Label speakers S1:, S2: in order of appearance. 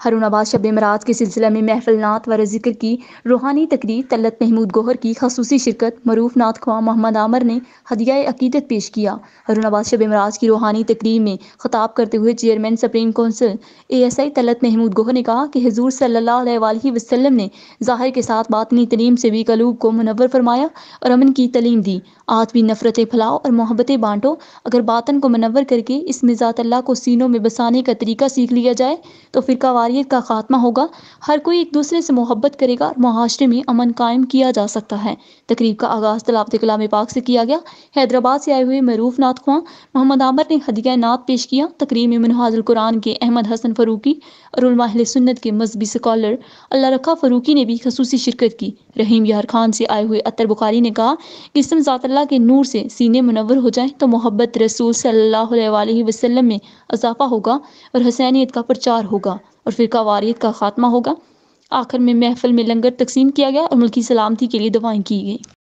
S1: ہارون آباد شب معراج کے سلسلہ میں محفل نعت و ذکر کی روحانی تقریر طلعت محمود گوہر کی خصوصی شرکت معروف نعت خواں محمد عامر نے ہدیہ عقیدت پیش کیا۔ ہارون آباد شب معراج کی روحانی تقریر میں خطاب کرتے ہوئے chairman supreme council ASI Talat Mahmood Gohar نے کہا کہ حضور صلی اللہ علیہ وآلہ وسلم نے ظاہر کے ساتھ باطنی تعلیم سے بھی قلوب کو منور فرمایا اور امن کی تعلیم دی۔ آج بھی نفرتیں پھیلاؤ اور محبتیں بانٹو۔ اگر باطن کو منور کر کے اس میں ذات اللہ کو سینوں میں بسانے کا طریقہ سیکھ لیا جائے تو فرقہ واریت کا خاتمہ ہوگا، ہر کوئی ایک دوسرے سے محبت کرے گا اور معاشرے میں امن قائم کیا جا سکتا ہے۔ تقریب کا آغاز تلاوت کلام پاک سے کیا گیا۔ حیدرآباد سے آئے ہوئے معروف نعت خواں محمد عامر نے ہدیہ نعت پیش کیا۔ تقریب میں منہاج القرآن کے احمد حسن فاروقی اور علماء اہل سنت کے مذہبی اسکالر اللہ رکھا فاروقی نے بھی خصوصی شرکت کی۔ رحیم یار خان سے آئے ہوئے عطر بخاری نے کہا کہ اس ذات اللہ کے نور سے سینے منور ہو جائیں تو محبت رسول صلی اللہ علیہ وآلہ وسلم میں اضافہ ہوگا اور حسینیت کا پرچار ہوگا اور فرقہ واریت کا خاتمہ ہوگا۔ آخر میں محفل میں لنگر تقسیم کیا گیا اور ملکی سلامتی کے لیے دعائیں کی گئیں۔